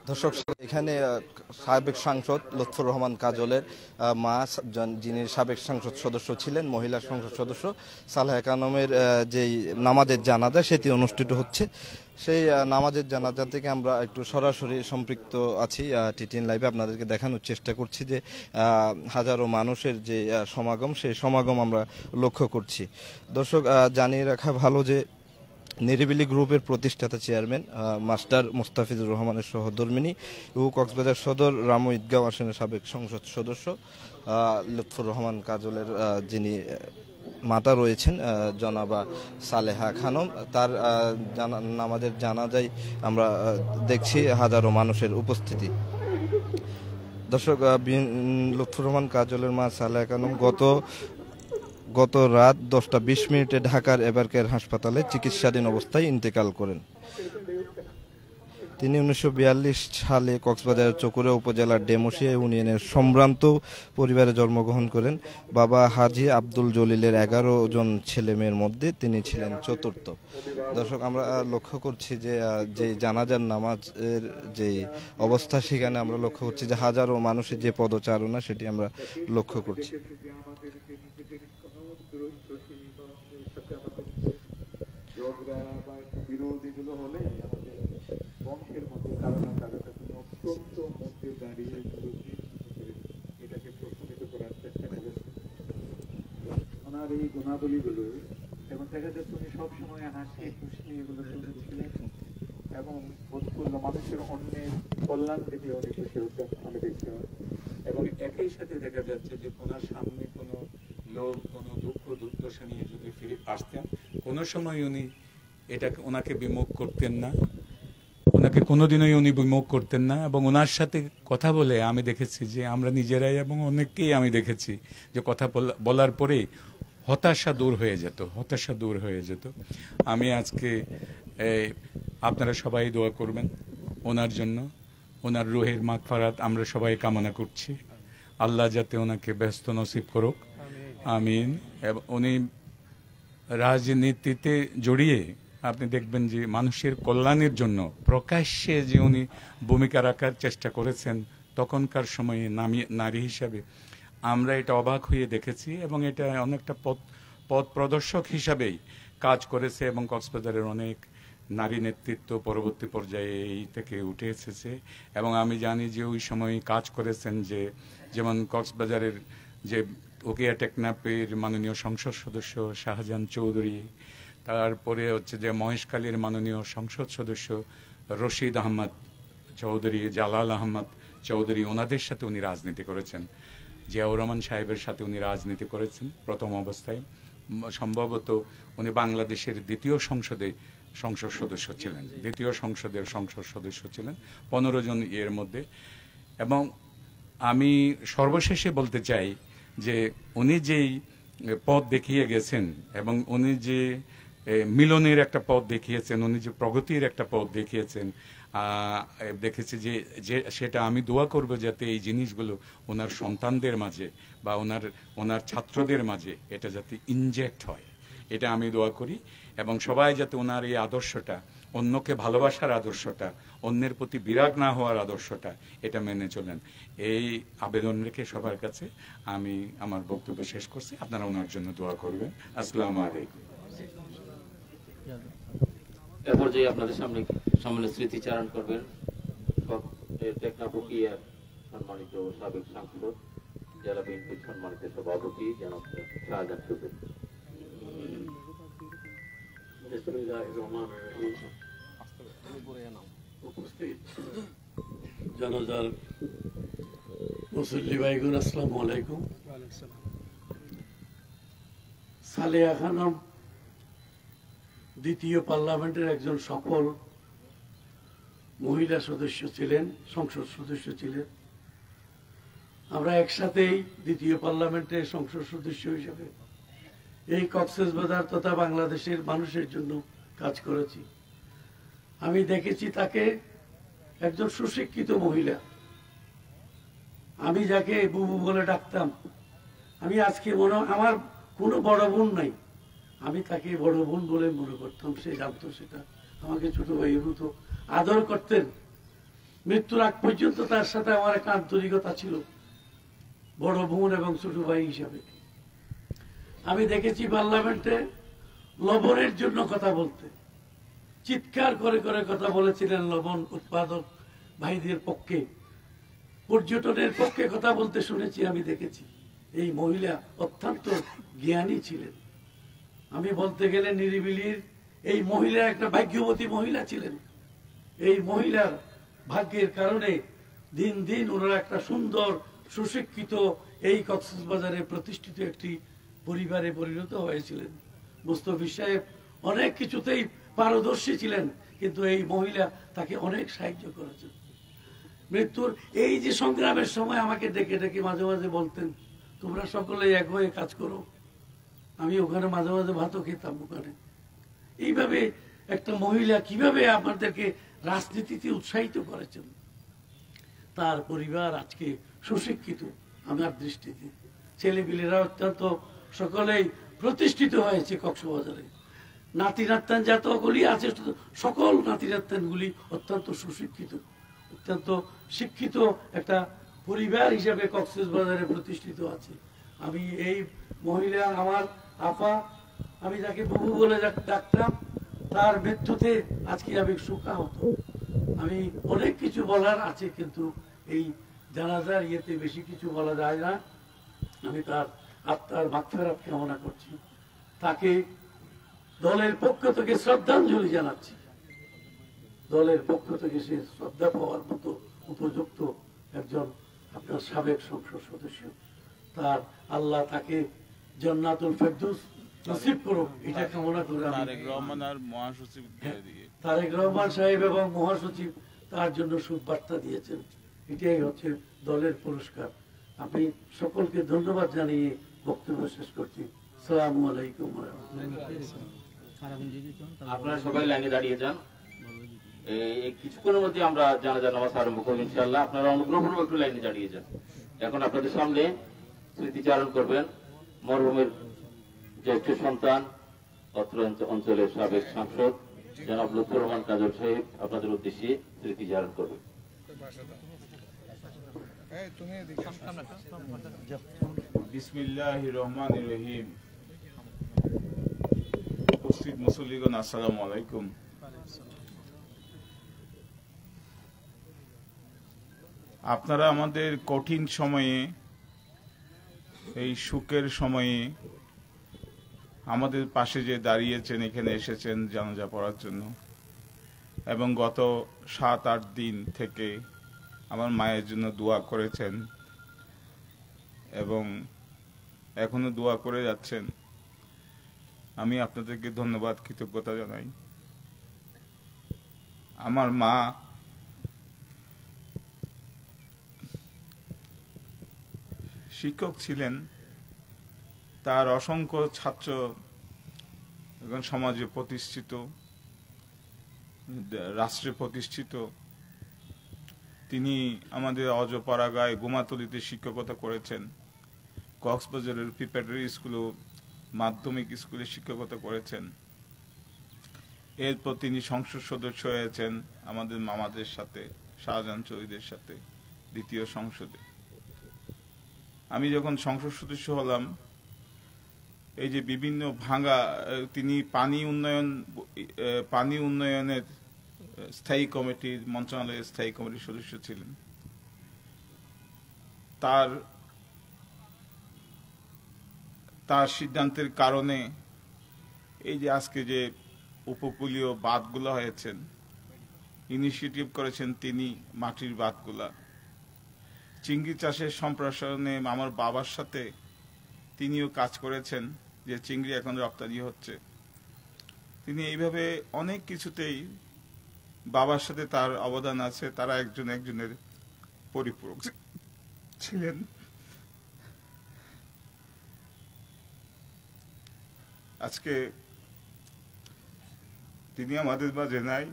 দর্শক, এখানে সাবেক সাংসদ লুৎফর রহমান কাজলের মা, যিনি সাবেক সংসদ সদস্য ছিলেন, মহিলা সংসদ সদস্য সালেহা খানমের যেই নামাজের জানাজা সেটি অনুষ্ঠিত হচ্ছে। সেই নামাজের জানাজা থেকে আমরা একটু সরাসরি সম্পৃক্ত আছি টিটিএন লাইভে, আপনাদেরকে দেখানোর চেষ্টা করছি যে হাজারো মানুষের যে সমাগম, সেই সমাগম আমরা লক্ষ্য করছি। দর্শক, জানিয়ে রাখা ভালো যে নিরিবিলি গ্রুপের প্রতিষ্ঠাতা চেয়ারম্যান মাস্টার মোস্তাফিজুর রহমানের সহধর্মিণী ও কক্সবাজার সদর রামু ঈদগাঁও আসনের সাবেক সংসদ সদস্য লুৎফর রহমান কাজলের যিনি মাতা রয়েছেন জনাবা সালেহা খানম, তার নামাজের জানাজায় আমরা দেখছি হাজারো মানুষের উপস্থিতি। দর্শক, লুৎফর রহমান কাজলের মা সালেহা খানম গত রাত 10টা 20 মিনিটে ঢাকার এবারকেয়ার হাসপাতালে চিকিৎসাধীন অবস্থায় ইন্তেকাল করেন। তিনি 1942 সালে কক্সবাজারের চকুরা উপজেলার ডেমোশিয়া ইউনিয়নের সম্ভ্রান্ত পরিবারে জন্মগ্রহণ করেন। বাবা হাজী আব্দুল জলিলের 11 জন ছেলে মেয়ের মধ্যে তিনি ছিলেন চতুর্থ। দর্শক, আমরা লক্ষ্য করছি যে জানাজার নামাজের যে অবস্থা, সেখানে আমরা লক্ষ্য করছি যে হাজারো মানুষের যে পদচারণা, সেটি আমরা লক্ষ্য করছি। বিরোধীগুলো হলে আমাদের বংশের মধ্যে কারো না কারো অত্যন্ত মধ্যে দাঁড়িয়ে এটাকে প্রশমিত করার চেষ্টা করেছে। ওনার এই গুণাবলীগুলো এবং দেখা যাচ্ছে উনি সবসময় হাসি খুশি এগুলো শুনেছিলেন এবং বোধপূর্ণ মানুষের অন্যের কল্যাণ থেকে উনি খুশি হতেন, আমি দেখতে পাই। এবং একই সাথে দেখা যাচ্ছে যে ওনার সামনে কোনো লোক কোনো দুঃখ দুর্দশা নিয়ে যদি ফিরে আসতেন, কোনো সময় উনি এটাকে ওনাকে বিমুখ করতেন না, ওনাকে কোনোদিনই উনি বিমুখ করতেন না। এবং ওনার সাথে কথা বলে আমি দেখেছি যে আমরা নিজেরাই এবং অনেককেই আমি দেখেছি যে কথা বলার পরে হতাশা দূর হয়ে যেত। আমি আজকে আপনারা সবাই দোয়া করবেন ওনার জন্য, ওনার রুহের মাগফিরাত আমরা সবাই কামনা করছি। আল্লাহ যাতে ওনাকে ব্যস্ত নসিব করুক, আমিন। উনি রাজনীতিতে জড়িয়ে আপনি দেখবেন যে মানুষের কল্যাণের জন্য প্রকাশ্যে যে উনি ভূমিকা রাখার চেষ্টা করেছেন, তখনকার সময়ে নারী হিসাবে আমরা এটা অবাক হয়ে দেখেছি এবং এটা অনেকটা পথ প্রদর্শক হিসাবেই কাজ করেছে এবং কক্সবাজারের অনেক নারী নেতৃত্ব পরবর্তী পর্যায়ে এই থেকে উঠে এসেছে। এবং আমি জানি যে ওই সময় কাজ করেছেন যে যেমন কক্সবাজারের যে উকিয়া টেকনাফের মাননীয় সংসদ সদস্য শাহজাহান চৌধুরী, তারপরে হচ্ছে যে মহেশখালীর মাননীয় সংসদ সদস্য রশিদ আহমদ চৌধুরী, জালাল আহমদ চৌধুরী, ওনাদের সাথে উনি রাজনীতি করেছেন। জিয়াউর রহমান সাহেবের সাথে উনি রাজনীতি করেছেন প্রথম অবস্থায়। সম্ভবত উনি বাংলাদেশের দ্বিতীয় সংসদের সংসদ সদস্য ছিলেন 15 জন এর মধ্যে। এবং আমি সর্বশেষে বলতে চাই যে উনি যেই পথ দেখিয়ে গেছেন এবং উনি যে মিলনের একটা পথ দেখিয়েছেন, উনি যে প্রগতির একটা পথ দেখিয়েছেন, দেখেছি যে সেটা আমি দোয়া করব যাতে এই জিনিসগুলো ওনার সন্তানদের মাঝে বা ওনার ছাত্রদের মাঝে এটা যাতে ইনজেক্ট হয়, এটা আমি দোয়া করি। এবং সবাই যাতে ওনার এই আদর্শটা, অন্যকে ভালোবাসার আদর্শটা, অন্যের প্রতি বিরাগ না হওয়ার আদর্শটা, এটা মেনে চলেন, এই আবেদন রেখে সবার কাছে আমি আমার বক্তব্য শেষ করছি। আপনারা ওনার জন্য দোয়া করবেন। আসসালামু আলাইকুম। এ পর্যায়ে আপনাদের সামনে স্মৃতিচারণ করবেন টেকনাফ উকিয়ার সম্মানিত সাবেক সাংসদ, জেলা বিএনপির সম্মানিত সভাপতি জনাব শাহজাহান চৌধুরী। উপস্থিত জানাজার মুসল্লি ভাইগুন, আসসালামু আলাইকুম। সালেহা খানম দ্বিতীয় পার্লামেন্টের একজন সফল মহিলা সদস্য ছিলেন, সংসদ সদস্য ছিলেন। আমরা একসাথেই দ্বিতীয় পার্লামেন্টের সংসদ সদস্য হিসেবে এই কক্সবাজার তথা বাংলাদেশের মানুষের জন্য কাজ করেছি। আমি দেখেছি তাকে একজন সুশিক্ষিত মহিলা। আমি যাকে বুবু বলে ডাকতাম, আমি আজকে আমার কোনো বড় বোন নাই, আমি তাকে বড় বোন বলে মনে করতাম। সে জানতো সেটা, আমাকে ছোট ভাইয়ের মতো আদর করতেন। মৃত্যুর আগ পর্যন্ত তার সাথে আমার একটা আন্তরিকতা ছিল, বড় বোন এবং ছোট ভাই হিসাবে। আমি দেখেছি পার্লামেন্টে লবণের জন্য কথা বলতে, চিৎকার করে করে কথা বলেছিলেন লবণ উৎপাদক ভাইদের পক্ষে, পর্যটনের পক্ষে কথা বলতে শুনেছি, আমি দেখেছি। এই মহিলা অত্যন্ত জ্ঞানী ছিলেন। আমি বলতে গেলে নিরিবিলির এই মহিলা একটা ভাগ্যবতী মহিলা ছিলেন। এই মহিলার ভাগ্যের কারণে দিন দিন ওনারা একটা সুন্দর সুশিক্ষিত এই কক্সবাজারে প্রতিষ্ঠিত একটি পরিবারে পরিণত হয়েছিলেন। মুস্তফিজ সাহেব অনেক কিছুতেই পারদর্শী ছিলেন, কিন্তু এই মহিলা তাকে অনেক সাহায্য করেছেন। মৃত্যুর এই যে সংগ্রামের সময় আমাকে ডেকে ডেকে মাঝে মাঝে বলতেন, তোমরা সকলে এক হয়ে কাজ করো। আমি ওখানে মাঝে মাঝে ভাতও খেতাম ওখানে। এইভাবে একটা মহিলা কিভাবে আমাদেরকে রাজনীতিতে উৎসাহিত করেছেন। তার পরিবার আজকে সুশিক্ষিত আমার দৃষ্টিতে, ছেলেপিলেরা অত্যন্ত সকলেই প্রতিষ্ঠিত হয়েছে কক্সবাজারে। নাতি নাত্তান যতগুলি আছে সকল নাতি নাত্তানগুলি অত্যন্ত সুশিক্ষিত, অত্যন্ত শিক্ষিত একটা পরিবার হিসেবে কক্সবাজারে প্রতিষ্ঠিত আছে। আমি এই মহিলা আমার আপা, আমি যাকে বহু বলে ডাকতাম, তার মৃত্যুতে আজকে আমি শোকাহত। আমি অনেক কিছু বলার আছে, কিন্তু এই জানাজার ইয়েতে বেশি কিছু বলা যায় না। আমি তার আত্মার মাগফিরাত কামনা করছি, তাকে দলের পক্ষ থেকে শ্রদ্ধাঞ্জলি জানাচ্ছি। দলের পক্ষ থেকে সে শ্রদ্ধা পাওয়ার মতো উপযুক্ত একজন আপনার সাবেক সংসদ সদস্য। তার আল্লাহ তাকে জান্নাতুল ফেরদৌস নসিব করুক, এটা কামনা করে তারেক রহমান সাহেব এবং মহাসচিব তার জন্য সুবার্তা দিয়েছেন। এটাই হচ্ছে দলের পুরস্কার। আমি সকলকে ধন্যবাদ জানিয়ে বক্তব্য শেষ করছি। আসসালামু আলাইকুম ওয়া রাহমাতুল্লাহ। আপনারা সবাই লাইনে দাঁড়িয়ে যান। কিছুক্ষণের মধ্যে আমরা জানাজা নামাজ আরম্ভ করবো ইনশাআল্লাহ। আপনারা অনুগ্রহপূর্বক একটু লাইনে দাঁড়িয়ে যান। এখন আপনাদের সামনে স্মৃতিচারণ করবেন মরহুমের জ্যেষ্ঠ সন্তান, অত্র অঞ্চলের সাবেক সাংসদ জনাব লুৎফর রহমান কাজল সাহেব আপনাদের উদ্দেশ্যে স্মৃতিচারণ করবেন। বিসমিল্লাহির রহমানির রহিম। উপস্থিত মুসল্লিগণ, আসসালামু আলাইকুম। আপনারা আমাদের কঠিন সময়ে, এই সুখের সময়ে আমাদের পাশে যে দাঁড়িয়েছেন, এখানে এসেছেন জানাজা পড়ার জন্য, এবং গত 7-8 দিন থেকে আমার মায়ের জন্য দোয়া করেছেন এবং এখনো দোয়া করে যাচ্ছেন। আমি আপনাদেরকে ধন্যবাদ, কৃতজ্ঞতা জানাই। আমার মা শিক্ষক ছিলেন, তার অসংখ্য ছাত্র এখন সমাজে প্রতিষ্ঠিত, রাষ্ট্রে প্রতিষ্ঠিত। তিনি আমাদের অজপাড়াগায় গোমাতলিতে শিক্ষকতা করেছেন, কক্সবাজারের প্রিপারেটরি স্কুল ও মাধ্যমিক স্কুলে শিক্ষকতা করেছেন। এরপর তিনি সংসদ সদস্য হয়েছেন আমাদের মামাদের সাথে, শাহজাহান চৌধুরীদের সাথে, দ্বিতীয় সংসদে। আমি যখন সংসদ সদস্য হলাম, এই যে বিভিন্ন ভাঙা, তিনি পানি উন্নয়নের স্থায়ী কমিটির, মন্ত্রণালয়ের স্থায়ী কমিটির সদস্য ছিলেন। তার সিদ্ধান্তের কারণে এই যে আজকে যে উপকূলীয় বাঁধগুলো হয়েছেন, ইনিশিয়েটিভ করেছেন তিনি, মাটির বাঁধগুলা। চিংড়ি চাষের সম্প্রসারণে আমার বাবার সাথে তিনিও কাজ করেছেন, যে চিংড়ি এখন রপ্তানি হচ্ছে। তিনি এইভাবে অনেক কিছুতেই বাবার সাথে তার অবদান আছে। তারা একজনের পরিপূরক ছিলেন। আজকে তিনি আমাদের মাঝে নাই।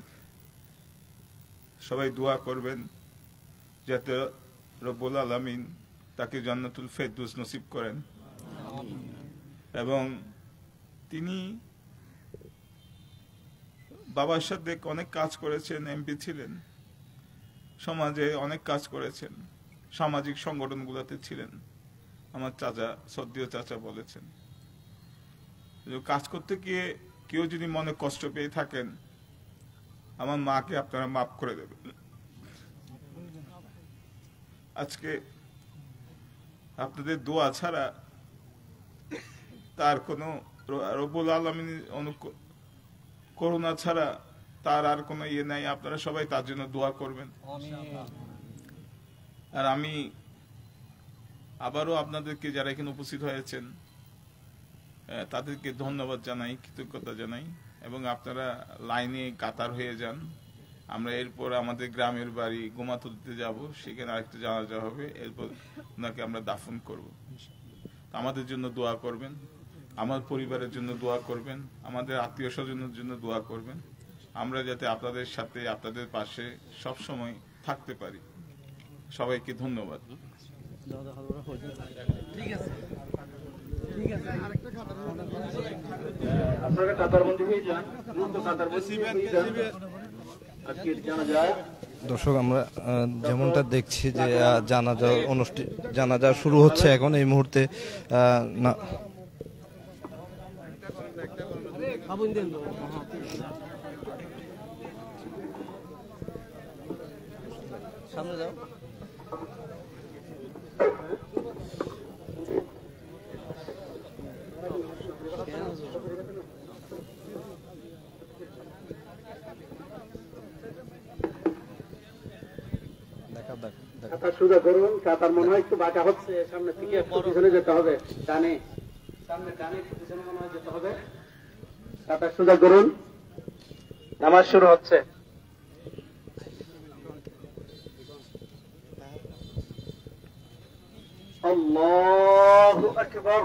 সবাই দোয়া করবেন যাতে রব্বুল আলামিন তাকে জান্নাতুল ফেরদৌস নসিব করেন। এবং তিনি বাবার সাথে অনেক কাজ করেছেন, এমপি ছিলেন। সমাজে অনেক কাজ করেছেন, সামাজিক সংগঠনগুলোতে ছিলেন। আমার চাচা, শ্রদ্ধেয় চাচা বলেছেন, কাজ করতে গিয়ে কেউ যদি মনে কষ্ট পেয়ে থাকেন, আমার মাকে আপনারা মাফ করে দেবেন। আজকে আপনাদের দোয়া ছাড়া, তার কোনো রব্বুল আলামিনের করুণা ছাড়া তার আর কোনো ইয়ে নাই। আপনারা সবাই তার জন্য দোয়া করবেন। আর আমি আবারও আপনাদেরকে যারা এখানে উপস্থিত হয়েছেন তাদেরকে ধন্যবাদ জানাই, কৃতজ্ঞতা জানাই, এবং আপনারা লাইনে কাতার হয়ে যান। আমরা এরপর আমাদের গ্রামের বাড়ি গোমাতুলিতে যাব, সেখানে আরেকটা জানাজা হবে, এরপর ওনাকে আমরা দাফন করব। আমাদের জন্য দোয়া করবেন, আমার পরিবারের জন্য দোয়া করবেন, আমাদের আত্মীয় স্বজনের জন্য দোয়া করবেন, আমরা যাতে আপনাদের সাথে, আপনাদের পাশে সব সময় থাকতে পারি। সবাইকে ধন্যবাদ। আপনারা কাতারবন্দি হয়ে যান, দ্রুত কাতারবন্দি হয়ে যান। আজকের জানাজায় দর্শক আমরা যেমনটা দেখছি যে জানাজা শুরু হচ্ছে এখন এই মুহূর্তে। না সামনে যাও। সোজা করুন, কাতার মনে হয় একটু বাঁকা হচ্ছে, সামনে থেকে একটু পিছনে যেতে হবে, ডানে সামনে ডানে পিছনে মনে হয় যেতে হবে। কাতার সোজা করুন, নামাজ শুরু হচ্ছে। আল্লাহু আকবার।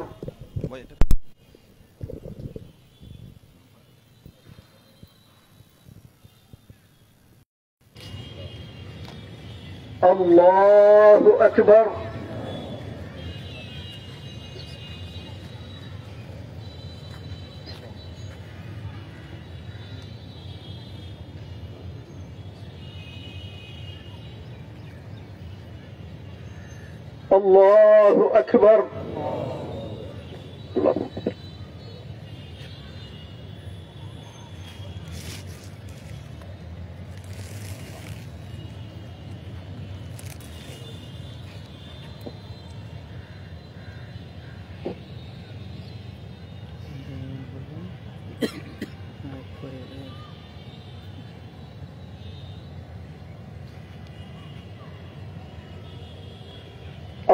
الله أكبر. الله أكبر. الله.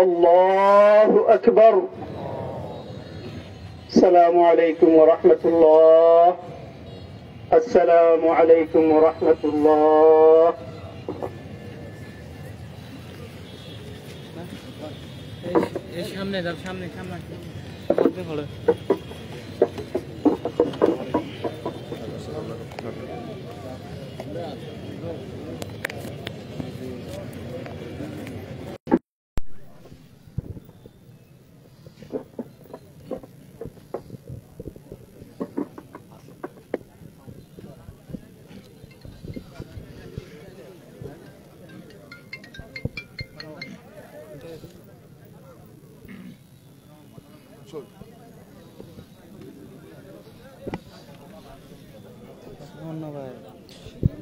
الله أكبر. السلام عليكم ورحمة الله. السلام عليكم ورحمة الله. সামনে যাও, সামনে সামনে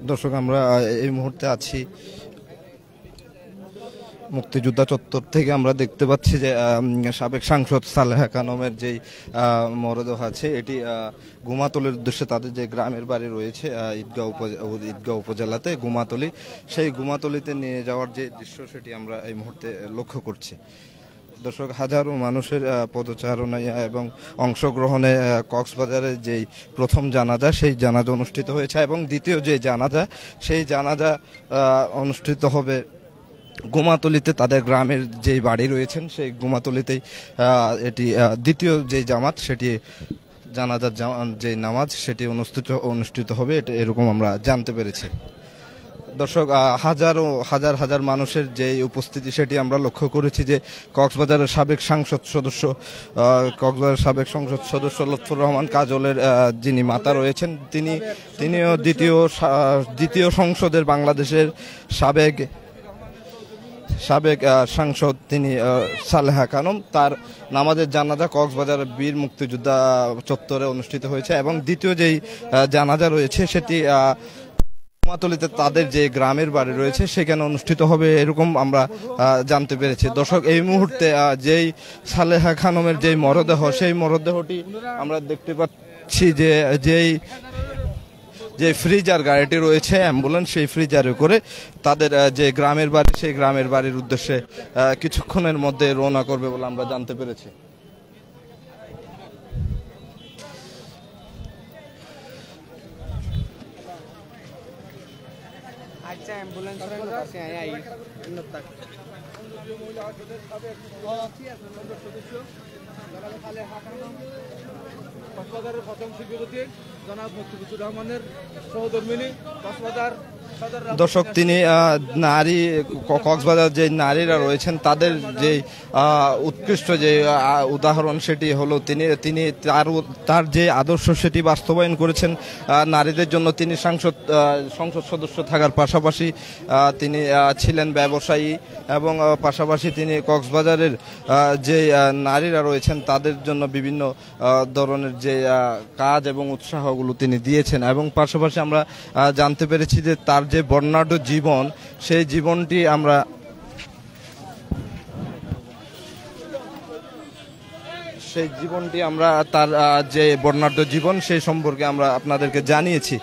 দর্শক আমরা এই মুহূর্তে আছি মুক্তিযোদ্ধা চত্বর থেকে। আমরা দেখতে পাচ্ছি যে সাবেক সাংসদ সালেহা খানমের যেই মরদেহ আছে, এটি গুমাতলির উদ্দেশ্যে তাদের যে গ্রামের বাড়ি রয়েছে ঈদগাঁও উপজেলাতে গুমাতলি, সেই গুমাতলিতে নিয়ে যাওয়ার যে দৃশ্য সেটি আমরা এই মুহূর্তে লক্ষ্য করছি। দর্শক হাজারো মানুষের পদচারণায় এবং অংশগ্রহণে কক্সবাজারের যেই প্রথম জানাজা, সেই জানাজা অনুষ্ঠিত হয়েছে এবং দ্বিতীয় যে জানাজা, সেই জানাজা অনুষ্ঠিত হবে গুমাতলিতে। তাদের গ্রামের যেই বাড়ি রয়েছেন সেই গুমাতলিতেই এটি দ্বিতীয় যে জামাত, সেটি জানাজার যে নামাজ সেটি অনুষ্ঠিত হবে, এটা এরকম আমরা জানতে পেরেছি। দর্শক হাজার হাজার মানুষের যে উপস্থিতি সেটি আমরা লক্ষ্য করেছি যে কক্সবাজারের সাবেক সংসদ সদস্য লুৎফর রহমান কাজলের যিনি মাতা রয়েছেন, তিনিও দ্বিতীয় সংসদের বাংলাদেশের সাবেক সাবেক সাংসদ তিনি সালেহা খানম, তার নামাজের জানাজা কক্সবাজার বীর মুক্তিযোদ্ধা চত্বরে অনুষ্ঠিত হয়েছে এবং দ্বিতীয় যেই জানাজা রয়েছে সেটি কুমাতলীতে তাদের যে গ্রামের বাড়ি রয়েছে সেখানে অনুষ্ঠিত হবে এরকম আমরা জানতে পেরেছি। দর্শক, এই মুহূর্তে যেই সালেহা খানমের যেই মরদেহ, সেই মরদেহটি আমরা দেখতে পাচ্ছি যে ফ্রিজার গাড়িটি রয়েছে অ্যাম্বুলেন্স, সেই ফ্রিজারে করে তাদের যে গ্রামের বাড়ি, সেই গ্রামের বাড়ির উদ্দেশ্যে কিছুক্ষণের মধ্যে রওনা করবে বলে আমরা জানতে পেরেছি। আচ্ছা অ্যাম্বুলেন্স কাছে আই নত্তা কক্সবাজারের প্রথম শিল্পপতি জনাব মুক্তিযুদ্ধ রহমানের সহধর্মিনী কক্সবাজার। দর্শক, তিনি নারী কক্সবাজার যে নারীরা রয়েছেন তাদের যে উৎকৃষ্ট যে উদাহরণ সেটি হলো তিনি তার যে আদর্শ সেটি বাস্তবায়ন করেছেন নারীদের জন্য। তিনি সংসদ সদস্য থাকার পাশাপাশি তিনি ছিলেন ব্যবসায়ী এবং পাশাপাশি তিনি কক্সবাজারের যে নারীরা রয়েছেন তাদের জন্য বিভিন্ন ধরনের যে কাজ এবং উৎসাহগুলো তিনি দিয়েছেন এবং পাশাপাশি আমরা জানতে পেরেছি যে তার যে বর্ণাঢ্য জীবন, সেই জীবনটি আমরা তার যে বর্ণাঢ্য জীবন সেই সম্পর্কে আমরা আপনাদেরকে জানিয়েছি।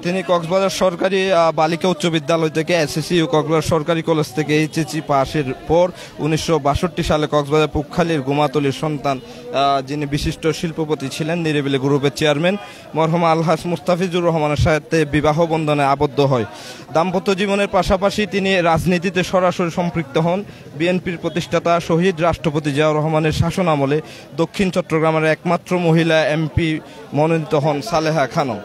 তিনি কক্সবাজার সরকারি বালিকা উচ্চ বিদ্যালয় থেকে এসএসসি ও কক্সবাজার সরকারি কলেজ থেকে এইচএসসি পাশের পর 1962 সালে কক্সবাজার পুকখালীর গুমাতলীর সন্তান, যিনি বিশিষ্ট শিল্পপতি ছিলেন, নিরিবিলি গ্রুপের চেয়ারম্যান মরহুম আলহাজ মুস্তাফিজুর রহমানের সাথে বিবাহ বন্ধনে আবদ্ধ হয়। দাম্পত্য জীবনের পাশাপাশি তিনি রাজনীতিতে সরাসরি সম্পৃক্ত হন। বিএনপির প্রতিষ্ঠাতা শহীদ রাষ্ট্রপতি জিয়াউর রহমানের শাসন আমলে দক্ষিণ চট্টগ্রামের একমাত্র মহিলা এমপি মনোনীত হন সালেহা খানম।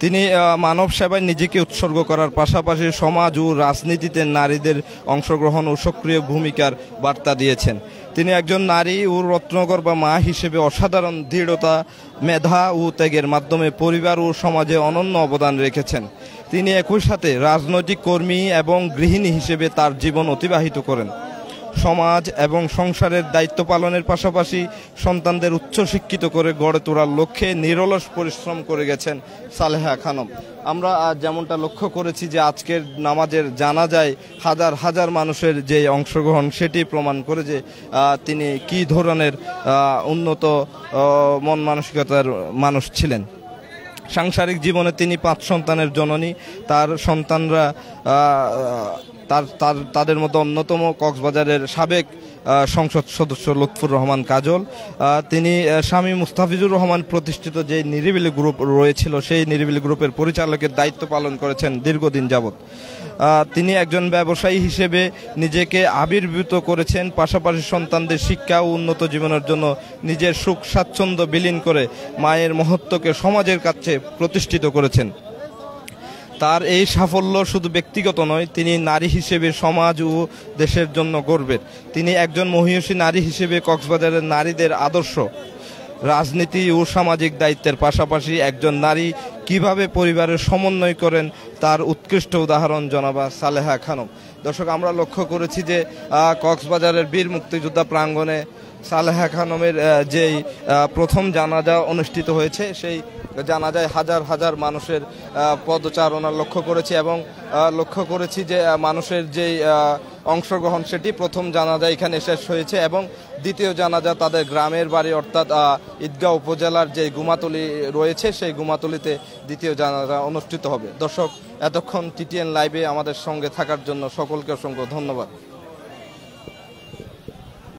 তিনি মানব সেবায় নিজেকে উৎসর্গ করার পাশাপাশি সমাজ ও রাজনীতিতে নারীদের অংশগ্রহণ ও সক্রিয় ভূমিকার বার্তা দিয়েছেন। তিনি একজন নারী ও রত্নকর বা মা হিসেবে অসাধারণ দৃঢ়তা, মেধা ও ত্যাগের মাধ্যমে পরিবার ও সমাজে অনন্য অবদান রেখেছেন। তিনি একই সাথে রাজনৈতিক কর্মী এবং গৃহিণী হিসেবে তার জীবন অতিবাহিত করেন। সমাজ এবং সংসারের দায়িত্ব পালনের পাশাপাশি সন্তানদের উচ্চশিক্ষিত করে গড়ে তোলার লক্ষ্যে নিরলস পরিশ্রম করে গেছেন সালেহা খানম। আমরা যেমনটা লক্ষ্য করেছি যে আজকের নামাজের জানাজায় হাজার হাজার মানুষের যে অংশগ্রহণ সেটি প্রমাণ করে যে তিনি কী ধরনের উন্নত মন মানসিকতার মানুষ ছিলেন। সাংসারিক জীবনে তিনি 5 সন্তানের জননী। তার সন্তানরা তাদের মধ্যে অন্যতম কক্সবাজারের সাবেক সংসদ সদস্য লুৎফর রহমান কাজল। তিনি স্বামী মুস্তাফিজুর রহমান প্রতিষ্ঠিত যে নিরিবিলি গ্রুপ রয়েছিল সেই নিরিবিলি গ্রুপের পরিচালকের দায়িত্ব পালন করেছেন দীর্ঘদিন যাবৎ। তিনি একজন ব্যবসায়ী হিসেবে নিজেকে আবির্ভূত করেছেন, পাশাপাশি সন্তানদের শিক্ষা ও উন্নত জীবনের জন্য নিজের সুখ স্বাচ্ছন্দ্য বিলীন করে মায়ের মহত্বকে সমাজের কাছে প্রতিষ্ঠিত করেছেন। তার এই সাফল্য শুধু ব্যক্তিগত নয়, তিনি নারী হিসেবে সমাজ ও দেশের জন্য গর্বের। তিনি একজন মহিষী নারী হিসেবে কক্সবাজারের নারীদের আদর্শ। রাজনীতি ও সামাজিক দায়িত্বের পাশাপাশি একজন নারী কিভাবে পরিবারের সমন্বয় করেন তার উৎকৃষ্ট উদাহরণ জনাবা সালেহা খানম। দর্শক, আমরা লক্ষ্য করেছি যে কক্সবাজারের বীর মুক্তিযোদ্ধা প্রাঙ্গণে সালেহা খানমের যেই প্রথম জানাজা অনুষ্ঠিত হয়েছে সেই জানাজায় হাজার হাজার মানুষের পদচারণা লক্ষ্য করেছি এবং লক্ষ্য করেছি যে মানুষের যেই অংশগ্রহণ সেটি প্রথম জানাজা এখানে শেষ হয়েছে এবং দ্বিতীয় জানাজা তাদের গ্রামের বাড়ি অর্থাৎ ঈদগাঁও উপজেলার যে গুমাতলী রয়েছে সেই গুমাতলীতে দ্বিতীয় জানাজা অনুষ্ঠিত হবে। দর্শক, এতক্ষণ টিটিএন লাইভে আমাদের সঙ্গে থাকার জন্য সকলকে অসংখ্য ধন্যবাদ।